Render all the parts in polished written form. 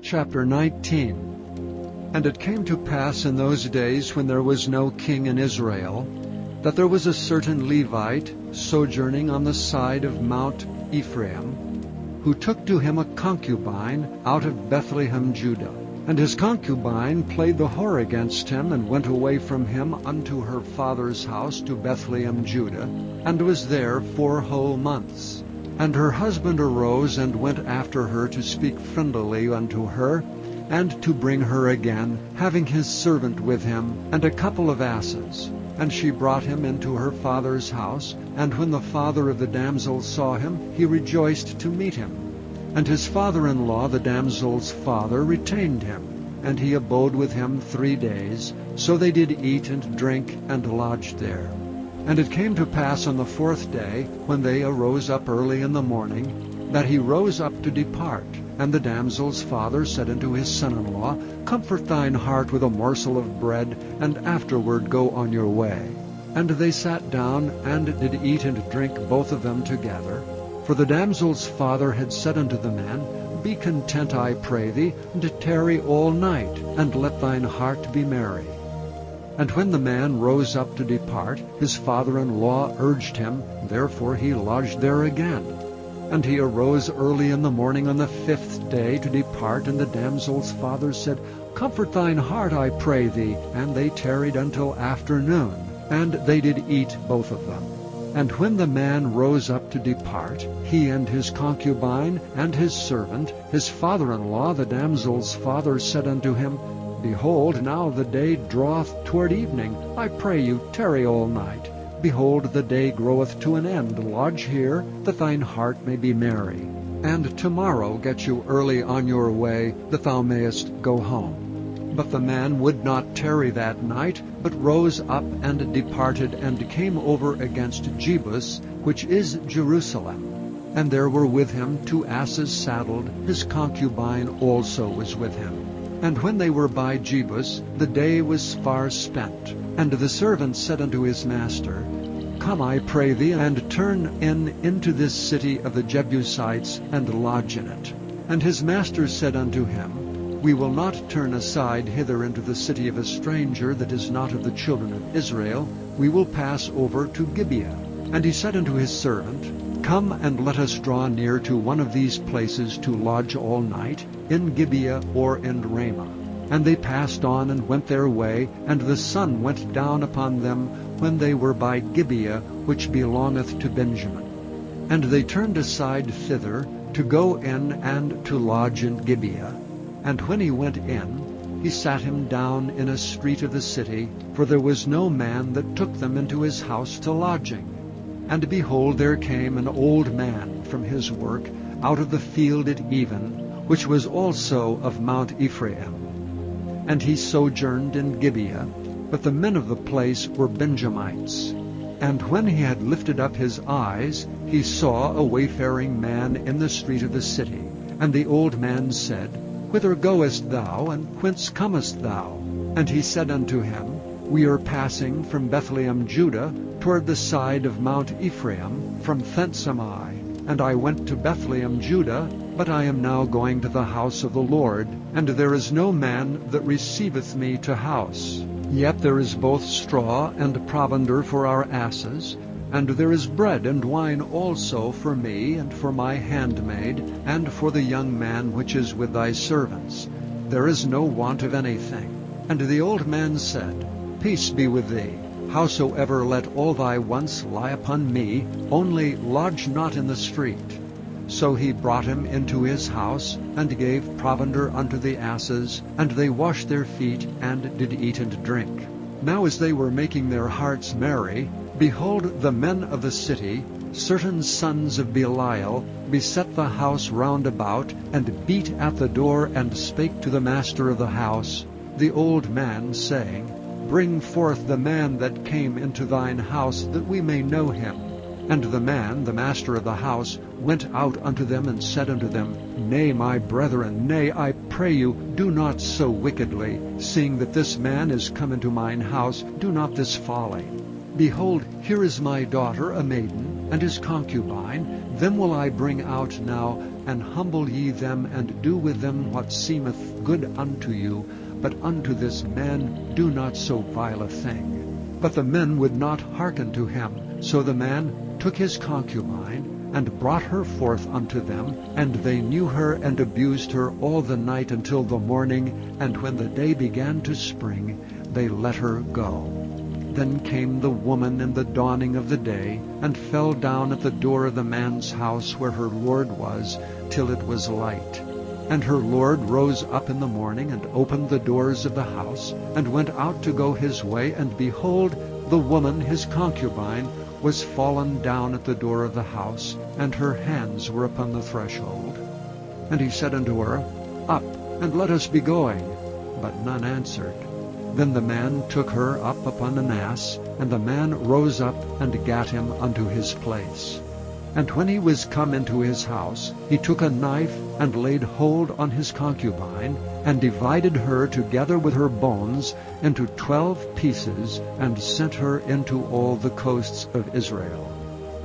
Chapter 19. And it came to pass in those days, when there was no king in Israel, that there was a certain Levite sojourning on the side of Mount Ephraim, who took to him a concubine out of Bethlehem, Judah. And his concubine played the whore against him, and went away from him unto her father's house to Bethlehem, Judah, and was there 4 whole months. And her husband arose and went after her to speak friendlily unto her, and to bring her again, having his servant with him, and a couple of asses. And she brought him into her father's house, and when the father of the damsel saw him, he rejoiced to meet him. And his father-in-law, the damsel's father, retained him, and he abode with him 3 days. So they did eat and drink, and lodged there. And it came to pass on the 4th day, when they arose up early in the morning, that he rose up to depart. And the damsel's father said unto his son-in-law, Comfort thine heart with a morsel of bread, and afterward go on your way. And they sat down, and did eat and drink both of them together. For the damsel's father had said unto the man, Be content, I pray thee, and tarry all night, and let thine heart be merry. And when the man rose up to depart, his father-in-law urged him, therefore he lodged there again. And he arose early in the morning on the 5th day to depart, and the damsel's father said, Comfort thine heart, I pray thee. And they tarried until afternoon, and they did eat both of them. And when the man rose up to depart, he and his concubine and his servant, his father-in-law, the damsel's father, said unto him, Behold, now the day draweth toward evening. I pray you, tarry all night. Behold, the day groweth to an end. Lodge here, that thine heart may be merry. And tomorrow get you early on your way, that thou mayest go home. But the man would not tarry that night, but rose up and departed, and came over against Jebus, which is Jerusalem. And there were with him 2 asses saddled, his concubine also was with him. And when they were by Jebus, the day was far spent. And the servant said unto his master, Come, I pray thee, and turn into this city of the Jebusites, and lodge in it. And his master said unto him, We will not turn aside hither into the city of a stranger that is not of the children of Israel. We will pass over to Gibeah. And he said unto his servant, Come, and let us draw near to one of these places to lodge all night, in Gibeah or in Ramah. And they passed on and went their way, and the sun went down upon them when they were by Gibeah, which belongeth to Benjamin. And they turned aside thither, to go in and to lodge in Gibeah. And when he went in, he sat him down in a street of the city, for there was no man that took them into his house to lodging. And behold, there came an old man from his work out of the field at even, which was also of Mount Ephraim. And he sojourned in Gibeah, but the men of the place were Benjamites. And when he had lifted up his eyes, he saw a wayfaring man in the street of the city. And the old man said, Whither goest thou, and whence comest thou? And he said unto him, We are passing from Bethlehem, Judah, toward the side of Mount Ephraim. From thence am I. And I went to Bethlehem, Judah, but I am now going to the house of the Lord, and there is no man that receiveth me to house. Yet there is both straw and provender for our asses, and there is bread and wine also for me, and for my handmaid, and for the young man which is with thy servants. There is no want of anything. And the old man said, Peace be with thee. Howsoever, let all thy wants lie upon me, only lodge not in the street. So he brought him into his house, and gave provender unto the asses, and they washed their feet, and did eat and drink. Now as they were making their hearts merry, behold, the men of the city, certain sons of Belial, beset the house round about, and beat at the door, and spake to the master of the house, the old man, saying, Bring forth the man that came into thine house, that we may know him. And the man, the master of the house, went out unto them, and said unto them, Nay, my brethren, nay, I pray you, do not so wickedly. Seeing that this man is come into mine house, do not this folly. Behold, here is my daughter, a maiden, and his concubine. Them will I bring out now, and humble ye them, and do with them what seemeth good unto you. But unto this man do not so vile a thing. But the men would not hearken to him. So the man took his concubine, and brought her forth unto them, and they knew her, and abused her all the night until the morning. And when the day began to spring, they let her go. Then came the woman in the dawning of the day, and fell down at the door of the man's house where her lord was, till it was light. And her lord rose up in the morning, and opened the doors of the house, and went out to go his way. And behold, the woman his concubine was fallen down at the door of the house, and her hands were upon the threshold. And he said unto her, Up, and let us be going. But none answered. Then the man took her up upon an ass, and the man rose up and gat him unto his place. And when he was come into his house, he took a knife, and laid hold on his concubine, and divided her together with her bones into 12 pieces, and sent her into all the coasts of Israel.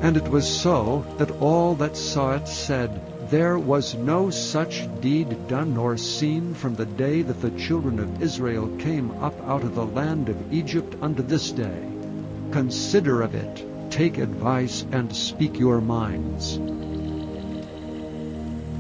And it was so, that all that saw it said, There was no such deed done nor seen from the day that the children of Israel came up out of the land of Egypt unto this day. Consider of it, take advice, and speak your minds.